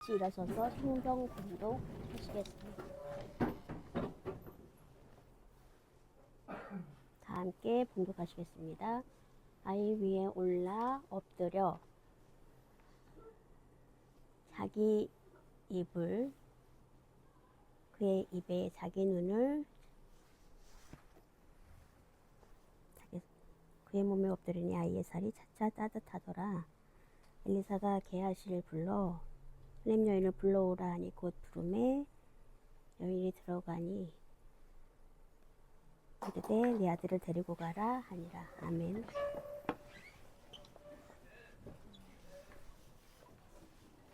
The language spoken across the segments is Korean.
같이 일어서서 성경 공독 하시겠습니다. 다 함께 봉독하시겠습니다. 아이 위에 올라 엎드려 자기 입을 그의 입에 자기 눈을 그의 몸에 엎드리니 아이의 살이 차차 따뜻하더라. 엘리사가 게하시를 불러 수냄 여인을 불러오라 하니 곧 부름에 여인이 들어가니 이르되 네 아들을 데리고 가라 하니라. 아멘.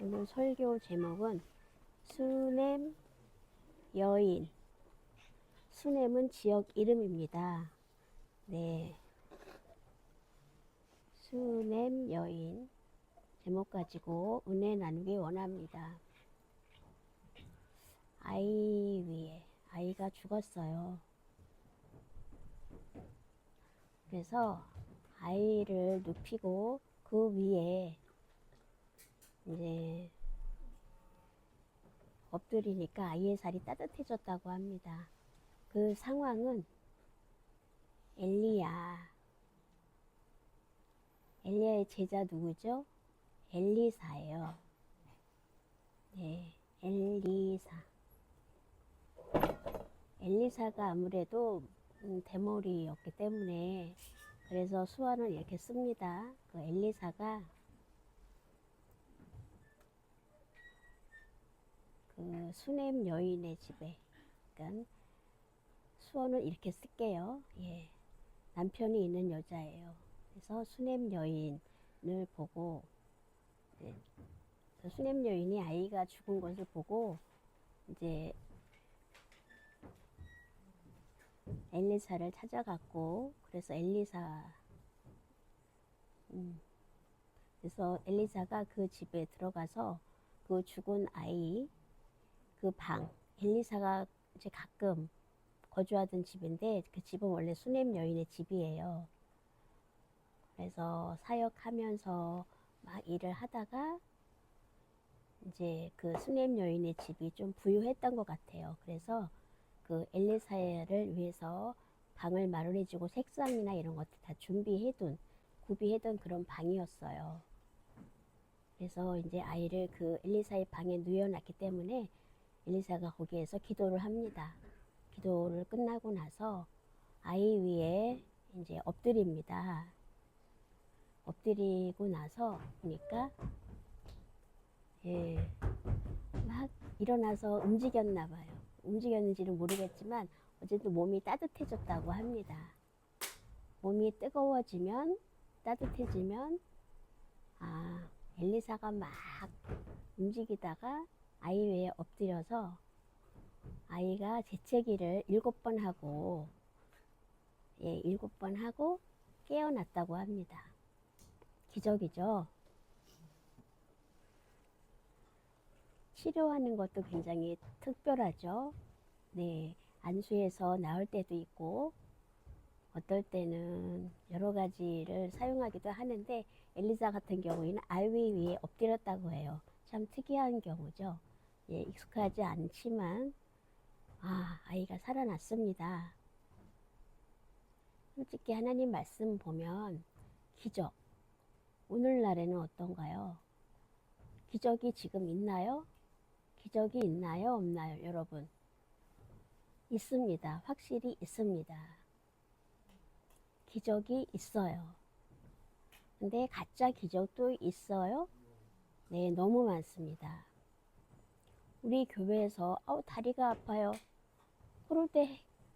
오늘 설교 제목은 수냄 여인. 수냄은 지역 이름입니다. 네. 수냄 여인 제목 가지고 은혜 나누기 원합니다. 아이 위에 아이가 죽었어요. 그래서 아이를 눕히고 그 위에 이제 엎드리니까 아이의 살이 따뜻해졌다고 합니다. 그 상황은 엘리야의 제자 누구죠? 엘리사예요. 네, 엘리사가 아무래도 대머리였기 때문에 그래서 수완을 이렇게 씁니다. 그 엘리사가 그 수냄 여인의 집에, 그러니까 수원을 이렇게 쓸게요. 예, 남편이 있는 여자예요. 그래서 수냄 여인을 보고, 네, 그 수냄 여인이 아이가 죽은 것을 보고 이제 엘리사를 찾아갔고, 그래서 그래서 엘리사가 그 집에 들어가서 그 죽은 아이 그 방, 엘리사가 이제 가끔 거주하던 집인데 그 집은 원래 수냄 여인의 집이에요. 그래서 사역하면서 막 일을 하다가 이제 그 수냄 여인의 집이 좀 부유했던 것 같아요. 그래서 그 엘리사를 위해서 방을 마련해주고 색상이나 이런 것들 다 구비해둔 그런 방이었어요. 그래서 이제 아이를 그 엘리사의 방에 누워놨기 때문에 엘리사가 거기에서 기도를 합니다. 기도를 끝나고 나서 아이 위에 이제 엎드립니다. 엎드리고 나서 보니까 막 일어나서 움직였나 봐요. 움직였는지는 모르겠지만 어쨌든 몸이 따뜻해졌다고 합니다. 몸이 따뜻해지면 엘리사가 막 움직이다가 아이 위에 엎드려서 아이가 재채기를 7번 하고 7번 하고 깨어났다고 합니다. 기적이죠. 치료하는 것도 굉장히 특별하죠. 네, 안수해서 나을 때도 있고 어떨 때는 여러 가지를 사용하기도 하는데 엘리사 같은 경우에는 아이 위에 엎드렸다고 해요. 참 특이한 경우죠. 예, 익숙하지 않지만 아이가 살아났습니다. 솔직히 하나님 말씀 보면 기적, 오늘날에는 어떤가요? 기적이 지금 있나요? 기적이 있나요? 없나요? 여러분? 있습니다. 확실히 있습니다. 기적이 있어요. 근데 가짜 기적도 있어요? 네, 너무 많습니다. 우리 교회에서 다리가 아파요. 그럴 때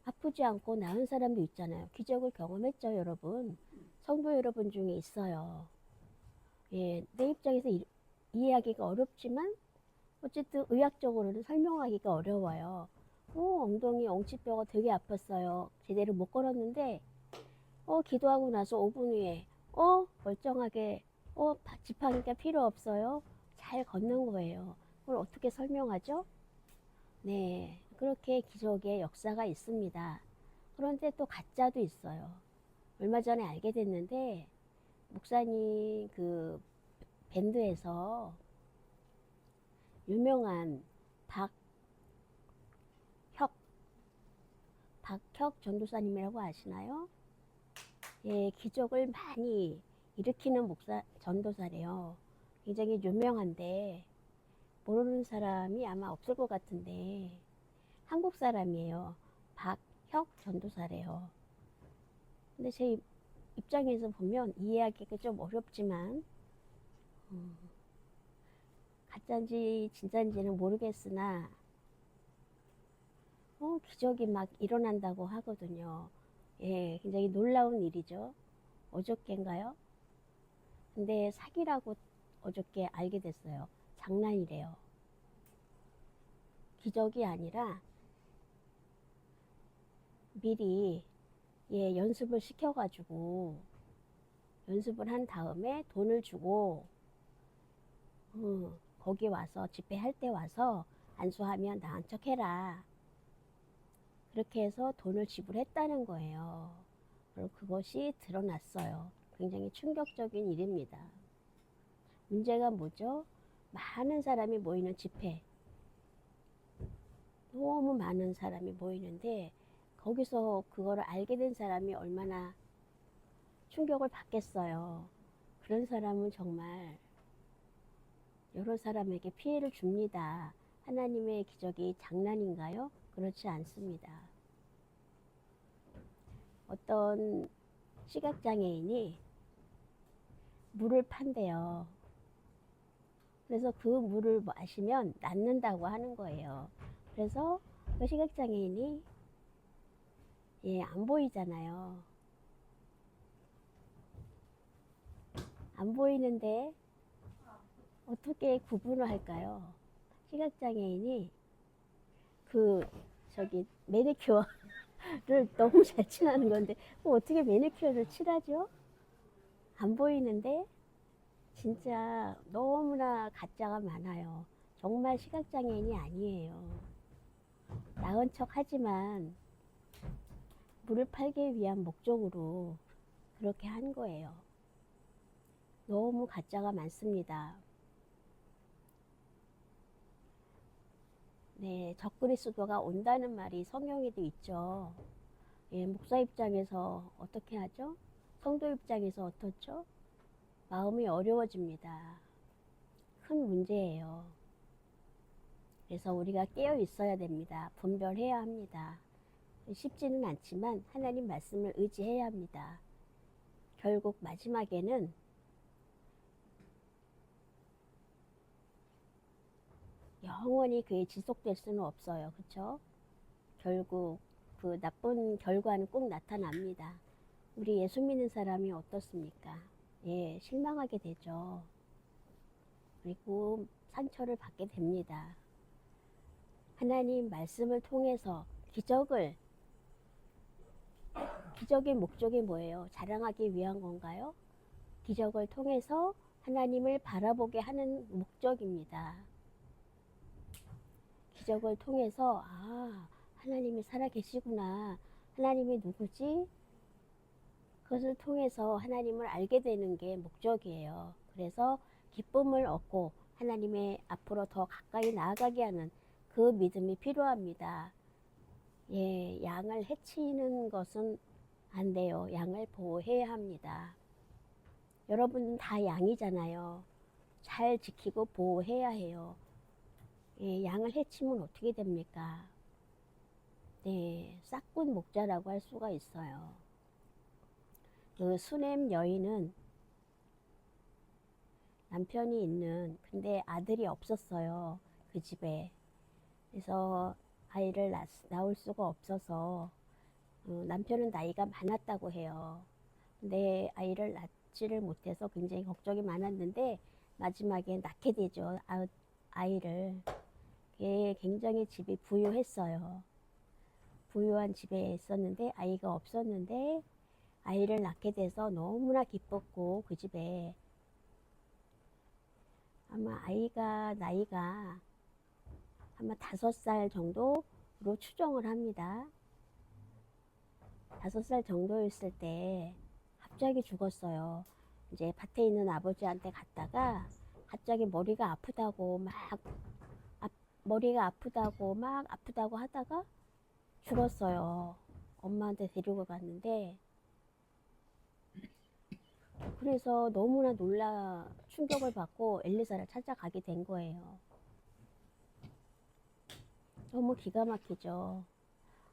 아프지 않고 나은 사람도 있잖아요. 기적을 경험했죠, 여러분. 성도 여러분 중에 있어요. 예, 내 입장에서 이해하기가 어렵지만 어쨌든 의학적으로는 설명하기가 어려워요. 엉덩이 엉치뼈가 되게 아팠어요. 제대로 못 걸었는데 기도하고 나서 5분 후에 멀쩡하게 지팡이가 필요 없어요. 잘 걷는 거예요. 그걸 어떻게 설명하죠? 네, 그렇게 기적의 역사가 있습니다. 그런데 또 가짜도 있어요. 얼마 전에 알게 됐는데 목사님 그 밴드에서 유명한 박혁 전도사님이라고 아시나요? 예, 기적을 많이 일으키는 목사 전도사래요. 굉장히 유명한데 모르는 사람이 아마 없을 것 같은데 한국 사람이에요. 박혁 전도사래요. 근데 제 입장에서 보면 이해하기가 좀 어렵지만 가짜인지 진짜인지는 모르겠으나 기적이 막 일어난다고 하거든요. 예, 굉장히 놀라운 일이죠. 어저께인가요? 근데 사기라고 어저께 알게 됐어요. 장난이래요. 기적이 아니라 미리 연습을 시켜가지고 연습을 한 다음에 돈을 주고 거기 와서 집회할 때 와서 안수하면 나은 척 해라. 그렇게 해서 돈을 지불했다는 거예요. 그리고 그것이 드러났어요. 굉장히 충격적인 일입니다. 문제가 뭐죠? 많은 사람이 모이는 집회. 너무 많은 사람이 모이는데 거기서 그거를 알게 된 사람이 얼마나 충격을 받겠어요. 그런 사람은 정말 여러 사람에게 피해를 줍니다. 하나님의 기적이 장난인가요? 그렇지 않습니다. 어떤 시각장애인이 물을 판대요. 그래서 그 물을 마시면 낫는다고 하는 거예요. 그래서 그 시각장애인이 안 보이잖아요. 안 보이는데 어떻게 구분을 할까요? 시각장애인이 매니큐어를 너무 잘 칠하는 건데 어떻게 매니큐어를 칠하죠? 안 보이는데 진짜 너무나 가짜가 많아요. 정말 시각장애인이 아니에요. 나은 척 하지만 물을 팔기 위한 목적으로 그렇게 한 거예요. 너무 가짜가 많습니다. 네, 적그리스도가 온다는 말이 성경에도 있죠. 예, 목사 입장에서 어떻게 하죠? 성도 입장에서 어떻죠? 마음이 어려워집니다. 큰 문제예요. 그래서 우리가 깨어 있어야 됩니다. 분별해야 합니다. 쉽지는 않지만 하나님 말씀을 의지해야 합니다. 결국 마지막에는 영원히 그게 지속될 수는 없어요. 그렇죠? 결국 그 나쁜 결과는 꼭 나타납니다. 우리 예수 믿는 사람이 어떻습니까? 예, 실망하게 되죠. 그리고 상처를 받게 됩니다. 하나님 말씀을 통해서 기적의 목적이 뭐예요? 자랑하기 위한 건가요? 기적을 통해서 하나님을 바라보게 하는 목적입니다. 기적을 통해서 하나님이 살아계시구나. 하나님이 누구지? 그것을 통해서 하나님을 알게 되는 게 목적이에요. 그래서 기쁨을 얻고 하나님의 앞으로 더 가까이 나아가게 하는 그 믿음이 필요합니다. 예, 양을 해치는 것은 안 돼요. 양을 보호해야 합니다. 여러분 다 양이잖아요. 잘 지키고 보호해야 해요. 예, 양을 해치면 어떻게 됩니까? 네, 싹군 목자라고 할 수가 있어요. 그 수넴 여인은 남편이 근데 아들이 없었어요. 그 집에. 그래서 아이를 낳을 수가 없어서 남편은 나이가 많았다고 해요. 근데 아이를 낳지를 못해서 굉장히 걱정이 많았는데 마지막에 낳게 되죠. 아이를. 굉장히 집이 부유했어요. 부유한 집에 있었는데 아이가 없었는데 아이를 낳게 돼서 너무나 기뻤고 그 집에 아마 나이가 아마 5살 정도로 추정을 합니다. 5살 정도였을 때 갑자기 죽었어요. 이제 밭에 있는 아버지한테 갔다가 갑자기 머리가 아프다고 막 머리가 아프다고 막 아프다고 하다가 죽었어요. 엄마한테 데리고 갔는데, 그래서 너무나 놀라 충격을 받고 엘리사를 찾아가게 된 거예요. 너무 기가 막히죠.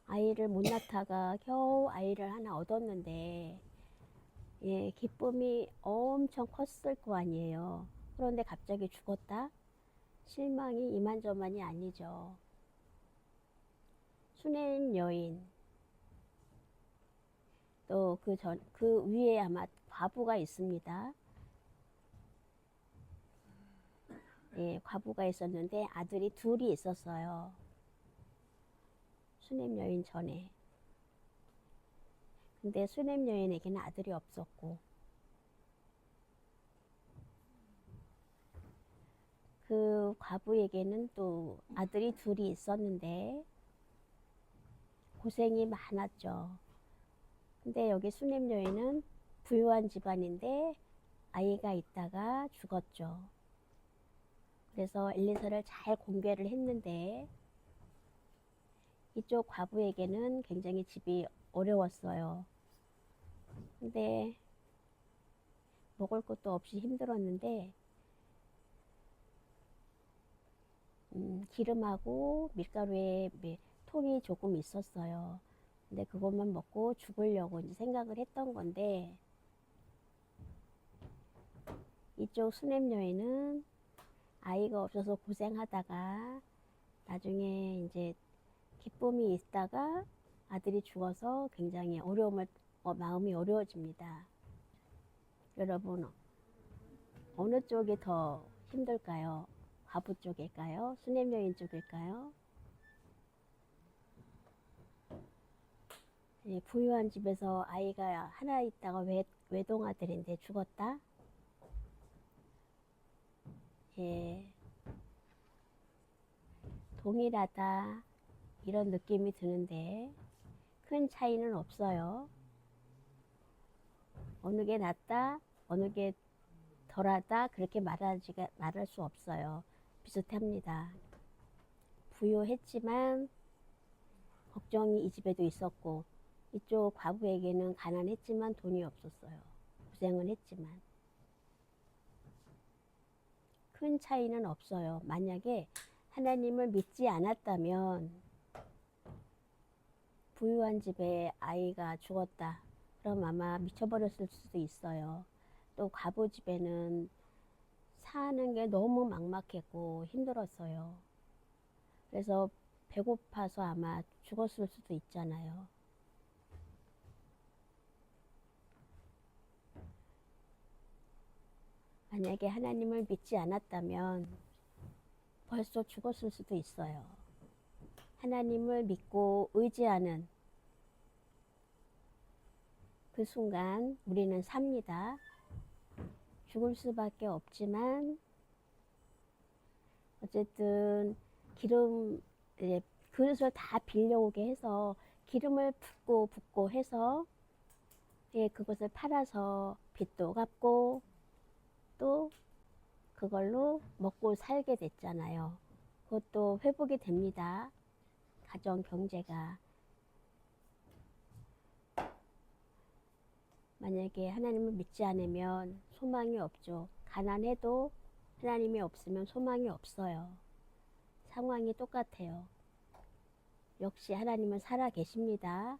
아이를 못 낳다가 겨우 아이를 하나 얻었는데, 예, 기쁨이 엄청 컸을 거 아니에요. 그런데 갑자기 죽었다? 실망이 이만저만이 아니죠. 수냄 여인, 또 그 위에 아마 과부가 있습니다. 예, 과부가 있었는데 아들이 둘이 있었어요. 수냄 여인 전에. 근데 수냄 여인에게는 아들이 없었고, 그 과부에게는 또 아들이 둘이 있었는데 고생이 많았죠. 근데 여기 수냄 여인은 부유한 집안인데 아이가 있다가 죽었죠. 그래서 엘리사를 잘 공개를 했는데 이쪽 과부에게는 굉장히 집이 어려웠어요. 근데 먹을 것도 없이 힘들었는데 기름하고 밀가루에 통이 조금 있었어요. 근데 그것만 먹고 죽으려고 이제 생각을 했던 건데, 이쪽 수냄 여인은 아이가 없어서 고생하다가 나중에 이제 기쁨이 있다가 아들이 죽어서 굉장히 마음이 어려워집니다. 여러분, 어느 쪽이 더 힘들까요? 과부 쪽일까요? 수냄 여인 쪽일까요? 예, 부유한 집에서 아이가 하나 있다가 외동아들인데 죽었다? 예, 동일하다 이런 느낌이 드는데 큰 차이는 없어요. 어느 게 낫다, 어느 게 덜하다 그렇게 말할 수 없어요. 비슷합니다. 부유했지만 걱정이 이 집에도 있었고 이쪽 과부에게는 가난했지만 돈이 없었어요. 고생은 했지만 큰 차이는 없어요. 만약에 하나님을 믿지 않았다면 부유한 집에 아이가 죽었다. 그럼 아마 미쳐버렸을 수도 있어요. 또 과부 집에는 사는 게 너무 막막했고 힘들었어요. 그래서 배고파서 아마 죽었을 수도 있잖아요. 만약에 하나님을 믿지 않았다면 벌써 죽었을 수도 있어요. 하나님을 믿고 의지하는 그 순간 우리는 삽니다. 죽을 수밖에 없지만 어쨌든 그릇을 다 빌려오게 해서 기름을 붓고 해서 예, 그것을 팔아서 빚도 갚고 또 그걸로 먹고 살게 됐잖아요. 그것도 회복이 됩니다. 가정 경제가. 만약에 하나님을 믿지 않으면 소망이 없죠. 가난해도 하나님이 없으면 소망이 없어요. 상황이 똑같아요. 역시 하나님은 살아 계십니다.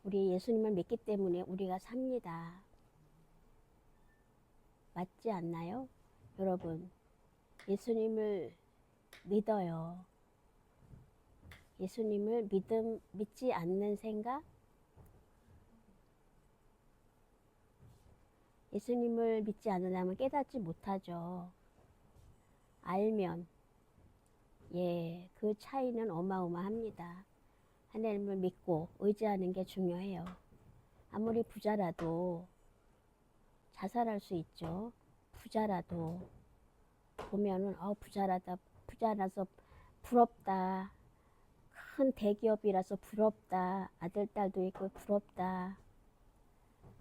우리 예수님을 믿기 때문에 우리가 삽니다. 맞지 않나요? 여러분, 예수님을 믿어요. 예수님을 믿지 않는 생각? 예수님을 믿지 않으려면 깨닫지 못하죠. 알면, 예, 그 차이는 어마어마합니다. 하나님을 믿고 의지하는 게 중요해요. 아무리 부자라도 자살할 수 있죠. 부자라도 보면은 부자라서 부럽다. 큰 대기업이라서 부럽다. 아들 딸도 있고 부럽다.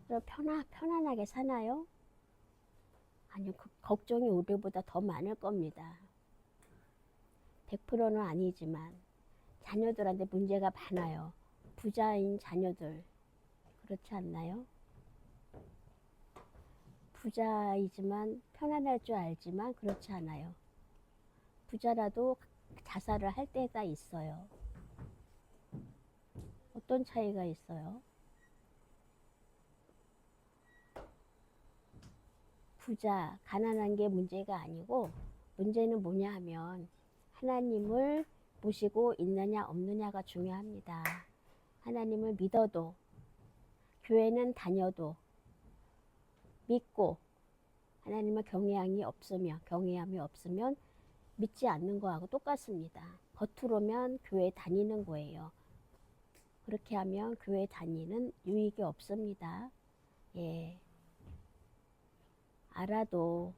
그럼 편안하게 사나요? 아니요, 걱정이 우리보다 더 많을 겁니다. 100%는 아니지만 자녀들한테 문제가 많아요. 부자인 자녀들. 그렇지 않나요? 부자이지만 편안할 줄 알지만 그렇지 않아요. 부자라도 자살을 할 때가 있어요. 어떤 차이가 있어요? 부자, 가난한 게 문제가 아니고 문제는 뭐냐 하면 하나님을 모시고 있느냐 없느냐가 중요합니다. 하나님을 믿어도 교회는 다녀도 믿고 하나님을 경외함이 없으면 믿지 않는 거하고 똑같습니다. 겉으로면 교회 다니는 거예요. 그렇게 하면 교회 다니는 유익이 없습니다. 예. 알아도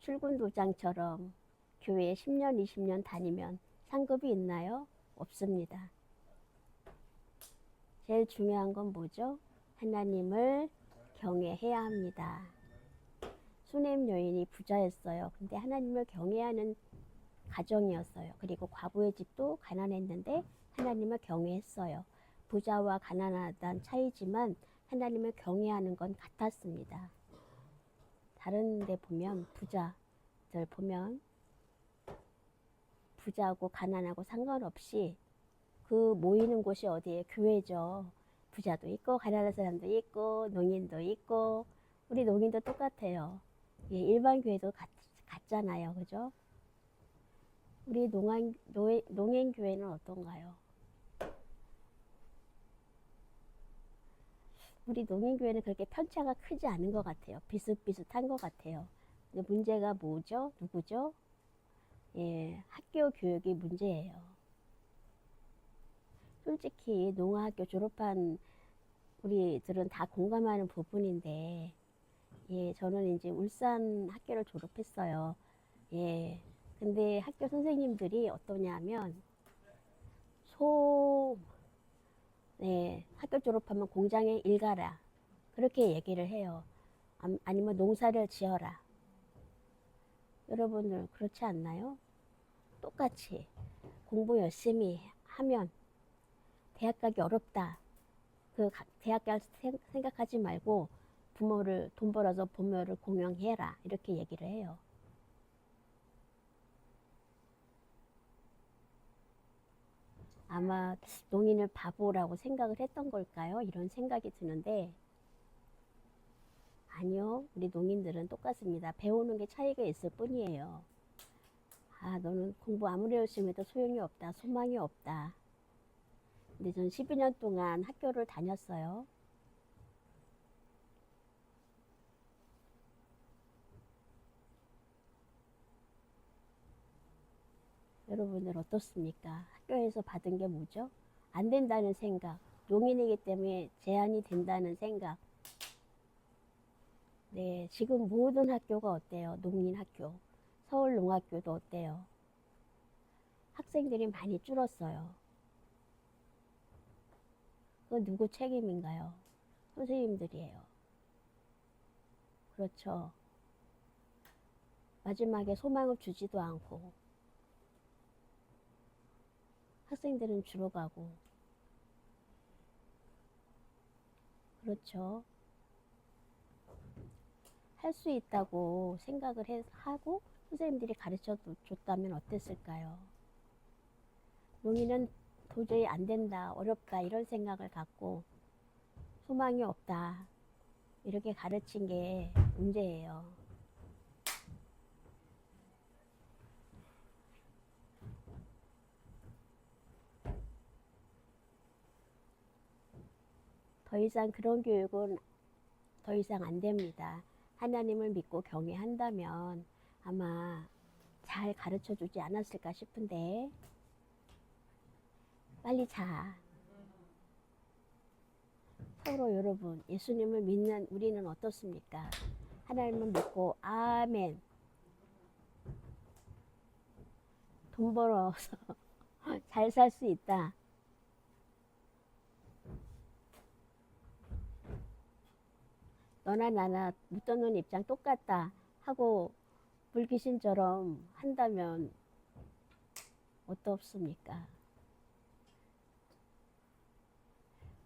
출근 도장처럼 교회에 10년, 20년 다니면 상급이 있나요? 없습니다. 제일 중요한 건 뭐죠? 하나님을 경외해야 합니다. 수넴 여인이 부자였어요. 근데 하나님을 경외하는 가정이었어요. 그리고 과부의 집도 가난했는데 하나님을 경외했어요. 부자와 가난하다는 차이지만 하나님을 경외하는 건 같았습니다. 다른 데 보면 부자들 보면 부자고 가난하고 상관없이 그 모이는 곳이 어디에 교회죠. 부자도 있고 가난한 사람도 있고 농인도 있고 우리 농인도 똑같아요. 예, 일반 교회도 같잖아요. 그죠? 우리 농인 교회는 어떤가요? 우리 농인 교회는 그렇게 편차가 크지 않은 것 같아요. 비슷비슷한 것 같아요. 근데 문제가 뭐죠? 누구죠? 예, 학교 교육이 문제예요. 솔직히 농아학교 졸업한 우리들은 다 공감하는 부분인데, 예, 저는 이제 울산 학교를 졸업했어요. 예, 근데 학교 선생님들이 어떠냐면, 네, 학교 졸업하면 공장에 일 가라. 그렇게 얘기를 해요. 아니면 농사를 지어라. 여러분들 그렇지 않나요? 똑같이 공부 열심히 하면 대학 가기 어렵다. 그 대학 갈 생각하지 말고 부모를 돈 벌어서 부모를 공경해라. 이렇게 얘기를 해요. 아마 농인을 바보라고 생각을 했던 걸까요? 이런 생각이 드는데 아니요. 우리 농인들은 똑같습니다. 배우는 게 차이가 있을 뿐이에요. 아, 너는 공부 아무리 열심히 해도 소용이 없다. 소망이 없다. 근데 전 12년 동안 학교를 다녔어요. 여러분들 어떻습니까? 학교에서 받은 게 뭐죠? 안 된다는 생각, 농인이기 때문에 제한이 된다는 생각. 네, 지금 모든 학교가 어때요? 농인 학교. 서울 농학교도 어때요? 학생들이 많이 줄었어요. 그건 누구 책임인가요? 선생님들이에요. 그렇죠. 마지막에 소망을 주지도 않고 학생들은 줄어가고 그렇죠. 할 수 있다고 생각을 하고 선생님들이 가르쳐 줬다면 어땠을까요? 농인은 도저히 안 된다, 어렵다 이런 생각을 갖고 소망이 없다 이렇게 가르친 게 문제예요. 더 이상 그런 교육은 더 이상 안 됩니다. 하나님을 믿고 경외한다면 아마 잘 가르쳐 주지 않았을까 싶은데 빨리 자. 서로 여러분 예수님을 믿는 우리는 어떻습니까? 하나님을 믿고 아멘 돈 벌어서 잘 살 수 있다. 너나 나나 묻어놓은 입장 똑같다 하고 물귀신처럼 한다면 어떻습니까?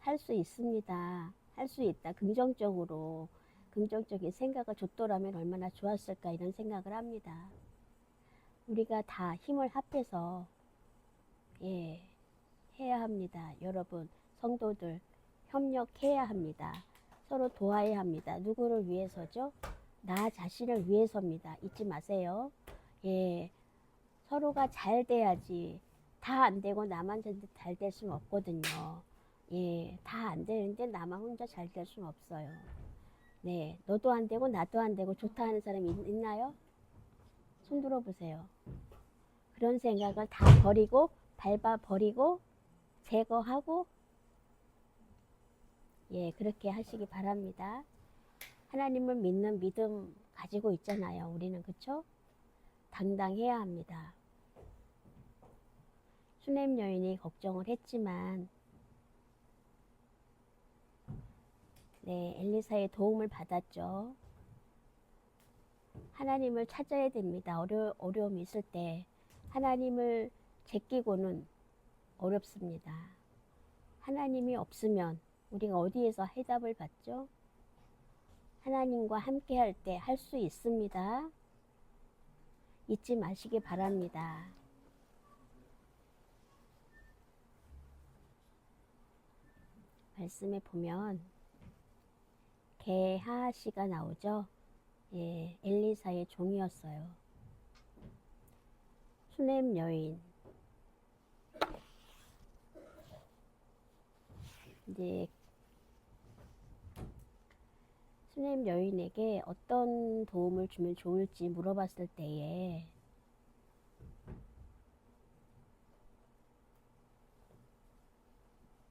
할 수 있습니다. 할 수 있다. 긍정적으로 긍정적인 생각을 줬더라면 얼마나 좋았을까 이런 생각을 합니다. 우리가 다 힘을 합해서 해야 합니다. 여러분 성도들 협력해야 합니다. 서로 도와야 합니다. 누구를 위해서죠? 나 자신을 위해서입니다. 잊지 마세요. 서로가 잘 돼야지. 다 안 되고 나만 잘 될 수는 없거든요. 다 안 되는데 나만 혼자 잘 될 수는 없어요. 네, 너도 안 되고 나도 안 되고 좋다 하는 사람이 있나요? 손 들어보세요. 그런 생각을 다 버리고 밟아 버리고 제거하고 그렇게 하시기 바랍니다. 하나님을 믿는 믿음 가지고 있잖아요. 우리는 그쵸? 당당해야 합니다. 수냄 여인이 걱정을 했지만 엘리사의 도움을 받았죠. 하나님을 찾아야 됩니다. 어려움이 있을 때 하나님을 제끼고는 어렵습니다. 하나님이 없으면 우리가 어디에서 해답을 받죠? 하나님과 함께 할 때 할 수 있습니다. 잊지 마시기 바랍니다. 말씀에 보면 게하시가 나오죠. 엘리사의 종이었어요. 수냄 여인. 이제 수냄 여인에게 어떤 도움을 주면 좋을지 물어봤을 때에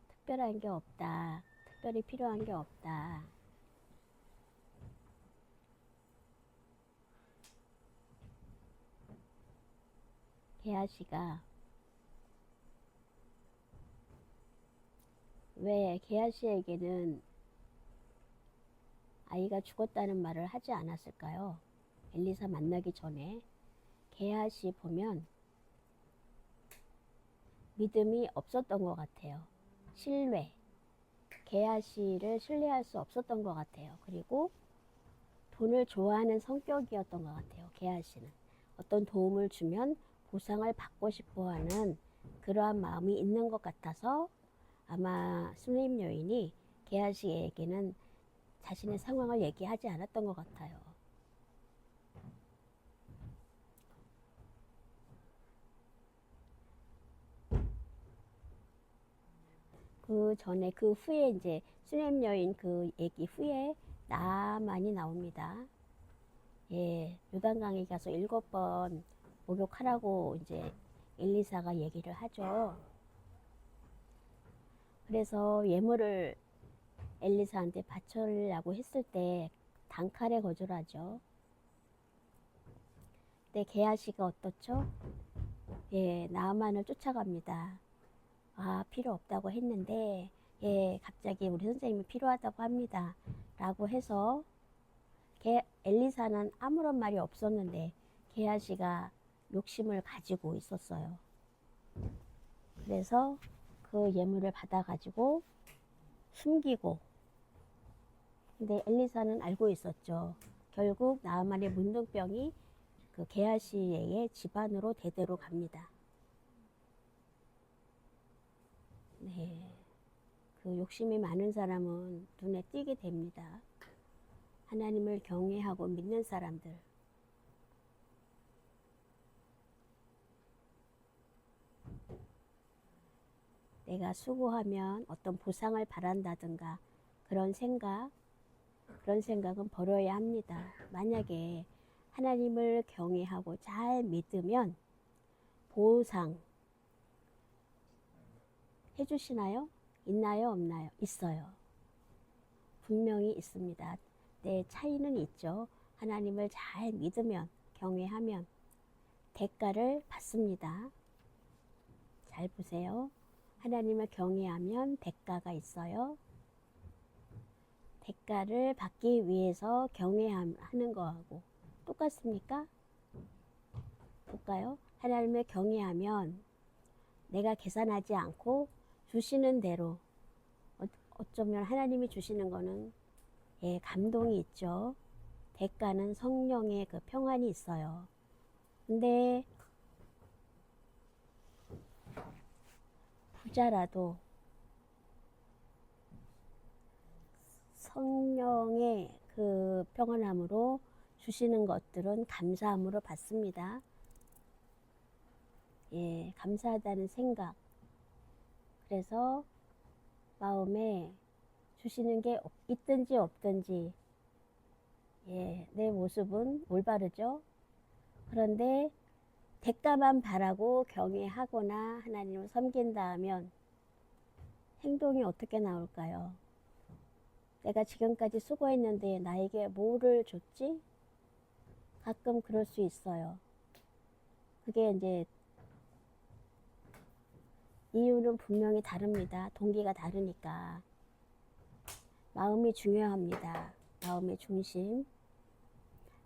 특별한 게 없다. 특별히 필요한 게 없다. 게하시가 왜 게하시에게는 아이가 죽었다는 말을 하지 않았을까요? 엘리사 만나기 전에 게하시 보면 믿음이 없었던 것 같아요. 신뢰. 게하시를 신뢰할 수 없었던 것 같아요. 그리고 돈을 좋아하는 성격이었던 것 같아요. 게하시는 어떤 도움을 주면 보상을 받고 싶어 하는 그러한 마음이 있는 것 같아서 아마 수님 여인이 게하시에게는 자신의 상황을 얘기하지 않았던 것 같아요. 그 전에 그 후에 이제 수냄 여인 그 얘기 후에 나만이 나옵니다. 요단강에 가서 7번 목욕하라고 이제 엘리사가 얘기를 하죠. 그래서 예물을 엘리사한테 바쳐라고 했을 때 단칼에 거절하죠. 근데 게하시가 어떻죠? 나만을 쫓아갑니다. 필요 없다고 했는데 갑자기 우리 선생님이 필요하다고 합니다. 라고 해서 엘리사는 아무런 말이 없었는데 게하시가 욕심을 가지고 있었어요. 그래서 그 예물을 받아가지고 숨기고 근데 엘리사는 알고 있었죠. 결국 나아만의 문둥병이 그 게하시의 집안으로 대대로 갑니다. 그 욕심이 많은 사람은 눈에 띄게 됩니다. 하나님을 경외하고 믿는 사람들. 내가 수고하면 어떤 보상을 바란다든가 그런 생각은 버려야 합니다. 만약에 하나님을 경외하고 잘 믿으면 보상 해주시나요? 있나요? 없나요? 있어요. 분명히 있습니다. 차이는 있죠. 하나님을 잘 믿으면, 경외하면 대가를 받습니다. 잘 보세요. 하나님을 경외하면 대가가 있어요. 대가를 받기 위해서 경외하는 거하고 똑같습니까? 볼까요? 하나님을 경외하면 내가 계산하지 않고 주시는 대로, 어쩌면 하나님이 주시는 거는 감동이 있죠. 대가는 성령의 그 평안이 있어요. 근데 부자라도 성령의 그 평안함으로 주시는 것들은 감사함으로 받습니다. 감사하다는 생각. 그래서 마음에 주시는 게 있든지 없든지 내 모습은 올바르죠. 그런데 대가만 바라고 경외하거나 하나님을 섬긴다 하면 행동이 어떻게 나올까요? 내가 지금까지 수고했는데 나에게 뭐를 줬지? 가끔 그럴 수 있어요. 그게 이제 이유는 분명히 다릅니다. 동기가 다르니까. 마음이 중요합니다. 마음의 중심.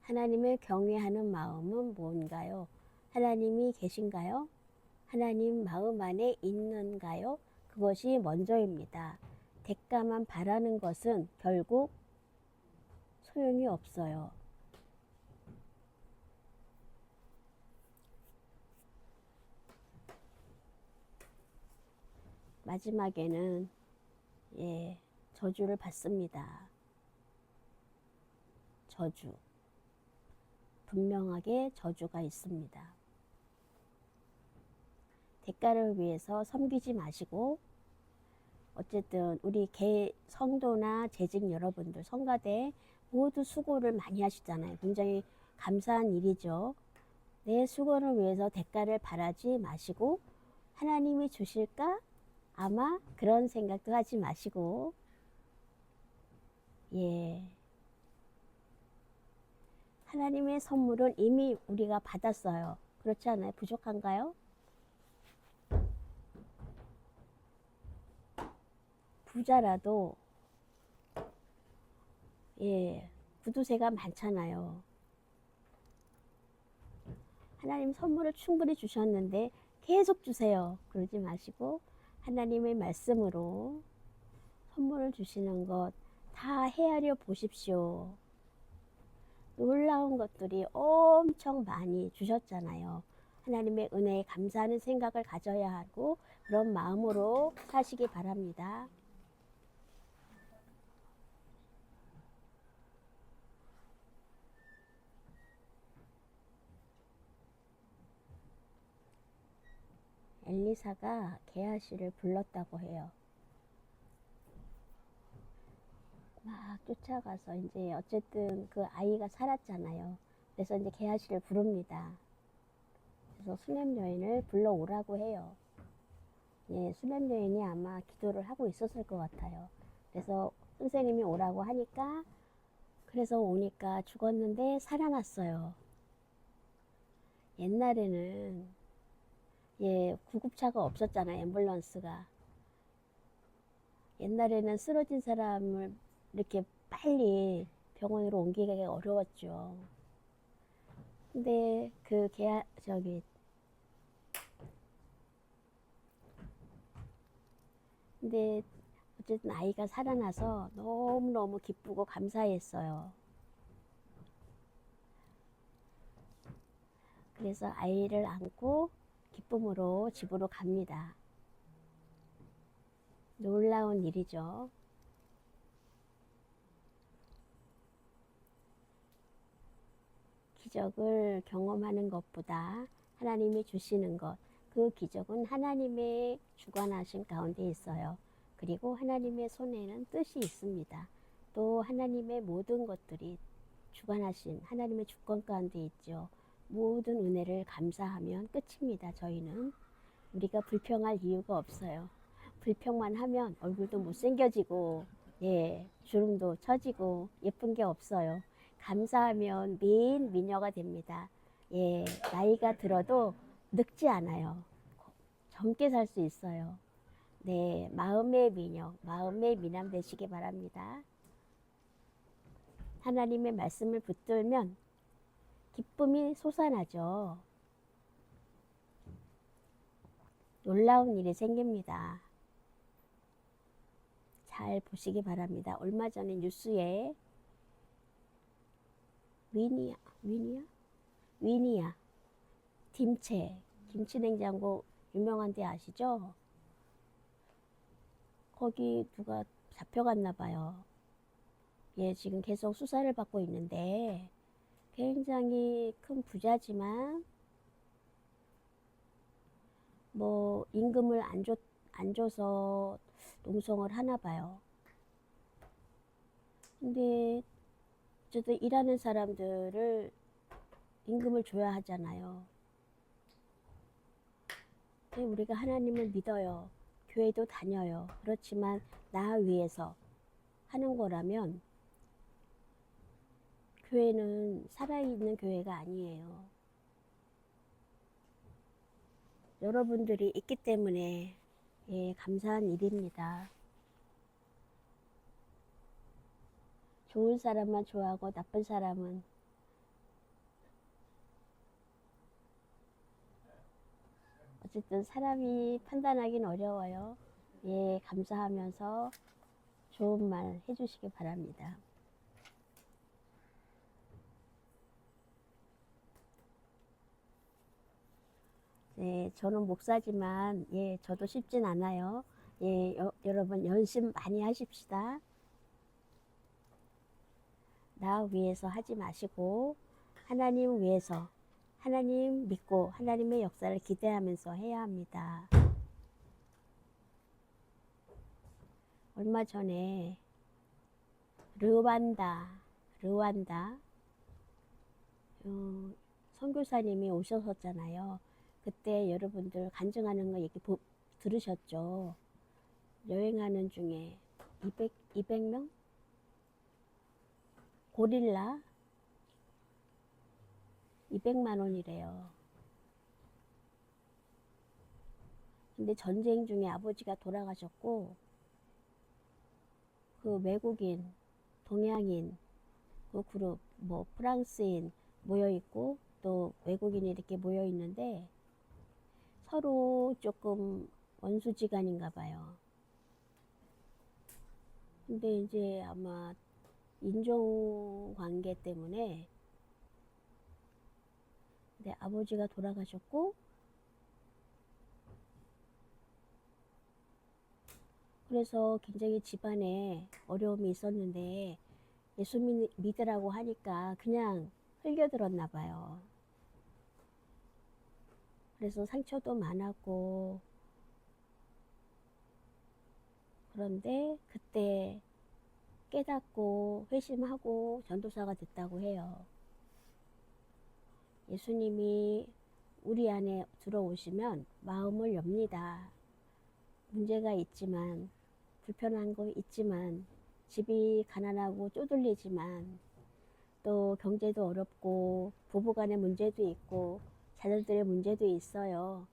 하나님을 경외하는 마음은 뭔가요? 하나님이 계신가요? 하나님 마음 안에 있는가요? 그것이 먼저입니다. 대가만 바라는 것은 결국 소용이 없어요. 마지막에는 저주를 받습니다. 저주. 분명하게 저주가 있습니다. 대가를 위해서 섬기지 마시고, 어쨌든 우리 성도나 재직 여러분들, 성가대 모두 수고를 많이 하시잖아요. 굉장히 감사한 일이죠. 내 수고를 위해서 대가를 바라지 마시고 하나님이 주실까? 아마 그런 생각도 하지 마시고, 하나님의 선물은 이미 우리가 받았어요. 그렇지 않아요? 부족한가요? 부자라도 구두쇠가 많잖아요. 하나님 선물을 충분히 주셨는데 계속 주세요. 그러지 마시고 하나님의 말씀으로 선물을 주시는 것 다 헤아려 보십시오. 놀라운 것들이 엄청 많이 주셨잖아요. 하나님의 은혜에 감사하는 생각을 가져야 하고 그런 마음으로 사시기 바랍니다. 엘리사가 게하시를 불렀다고 해요. 막 쫓아가서 이제 어쨌든 그 아이가 살았잖아요. 그래서 이제 게하시를 부릅니다. 그래서 수냄 여인을 불러오라고 해요. 수냄 여인이 아마 기도를 하고 있었을 것 같아요. 그래서 선생님이 오라고 하니까, 그래서 오니까 죽었는데 살아났어요. 옛날에는 구급차가 없었잖아요. 앰뷸런스가. 옛날에는 쓰러진 사람을 이렇게 빨리 병원으로 옮기기가 어려웠죠. 근데 근데 어쨌든 아이가 살아나서 너무너무 기쁘고 감사했어요. 그래서 아이를 안고 기쁨으로 집으로 갑니다. 놀라운 일이죠. 기적을 경험하는 것보다 하나님이 주시는 것, 그 기적은 하나님의 주관하심 가운데 있어요. 그리고 하나님의 손에는 뜻이 있습니다. 또 하나님의 모든 것들이 주관하신 하나님의 주권 가운데 있죠. 모든 은혜를 감사하면 끝입니다. 저희는 우리가 불평할 이유가 없어요. 불평만 하면 얼굴도 못생겨지고 주름도 처지고 예쁜 게 없어요. 감사하면 미인 미녀가 됩니다. 나이가 들어도 늙지 않아요. 젊게 살 수 있어요. 마음의 미녀, 마음의 미남 되시기 바랍니다. 하나님의 말씀을 붙들면 기쁨이 솟아나죠. 놀라운 일이 생깁니다. 잘 보시기 바랍니다. 얼마 전에 뉴스에 위니아 김치 냉장고 유명한 데 아시죠? 거기 누가 잡혀갔나 봐요. 예, 지금 계속 수사를 받고 있는데 굉장히 큰 부자지만 뭐 임금을 안 줘서 농성을 하나 봐요. 근데 어쨌든 일하는 사람들을 임금을 줘야 하잖아요. 우리가 하나님을 믿어요. 교회도 다녀요. 그렇지만 나 위해서 하는 거라면 교회는 살아있는 교회가 아니에요. 여러분들이 있기 때문에 예, 감사한 일입니다. 좋은 사람만 좋아하고 나쁜 사람은 어쨌든 사람이 판단하긴 어려워요. 예, 감사하면서 좋은 말 해주시기 바랍니다. 네, 저는 목사지만 예, 저도 쉽진 않아요. 예, 여러분 연습 많이 하십시다. 나 위해서 하지 마시고 하나님 위해서, 하나님 믿고 하나님의 역사를 기대하면서 해야 합니다. 얼마 전에 르완다 선교사님이 오셨었잖아요. 그때 여러분들 간증하는 거 얘기 들으셨죠? 여행하는 중에 200명? 고릴라 200만 원이래요. 근데 전쟁 중에 아버지가 돌아가셨고 그 외국인, 동양인 그 그룹 뭐 프랑스인 모여 있고 또 외국인이 이렇게 모여 있는데 서로 조금 원수지간인가 봐요. 근데 이제 아마 인종관계 때문에 내 아버지가 돌아가셨고 그래서 굉장히 집안에 어려움이 있었는데 예수 믿으라고 하니까 그냥 흘겨들었나 봐요. 그래서 상처도 많았고 그런데 그때 깨닫고 회심하고 전도사가 됐다고 해요. 예수님이 우리 안에 들어오시면 마음을 엽니다. 문제가 있지만 불편한 거 있지만 집이 가난하고 쪼들리지만 또 경제도 어렵고 부부간의 문제도 있고 자녀들의 문제도 있어요.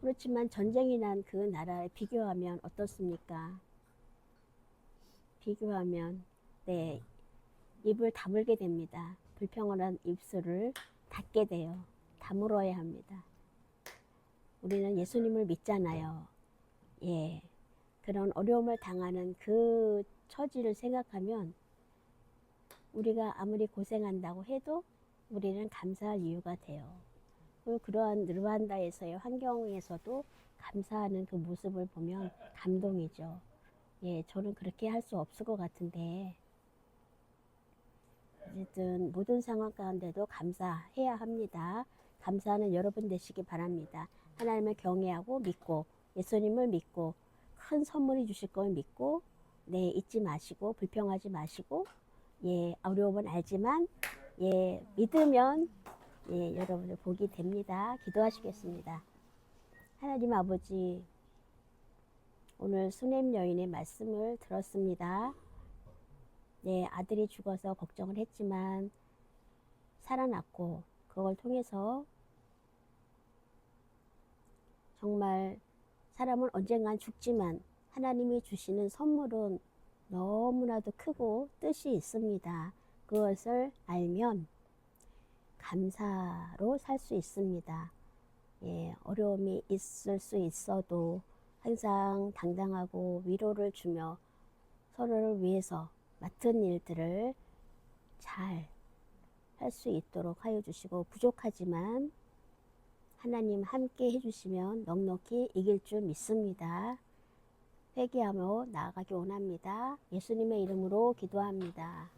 그렇지만 전쟁이 난 그 나라에 비교하면 어떻습니까? 비교하면 네, 입을 다물게 됩니다. 불평한 입술을 닫게 돼요. 다물어야 합니다. 우리는 예수님을 믿잖아요. 예, 그런 어려움을 당하는 그 처지를 생각하면 우리가 아무리 고생한다고 해도 우리는 감사할 이유가 돼요. 그리고 그러한 르완다에서의 환경에서도 감사하는 그 모습을 보면 감동이죠. 예, 저는 그렇게 할 수 없을 것 같은데 어쨌든 모든 상황 가운데도 감사해야 합니다. 감사하는 여러분 되시기 바랍니다. 하나님을 경외하고 믿고 예수님을 믿고 큰 선물이 주실 걸 믿고 네, 잊지 마시고 불평하지 마시고 예, 어려움은 알지만 예, 믿으면 예, 여러분들 복이 됩니다. 기도하시겠습니다. 하나님 아버지, 오늘 수냄 여인의 말씀을 들었습니다. 네, 아들이 죽어서 걱정을 했지만 살아났고 그걸 통해서 정말 사람은 언젠간 죽지만 하나님이 주시는 선물은 너무나도 크고 뜻이 있습니다. 그것을 알면 감사로 살 수 있습니다. 예, 어려움이 있을 수 있어도 항상 당당하고 위로를 주며 서로를 위해서 맡은 일들을 잘 할 수 있도록 하여 주시고, 부족하지만 하나님 함께 해주시면 넉넉히 이길 줄 믿습니다. 회개하며 나아가기 원합니다. 예수님의 이름으로 기도합니다.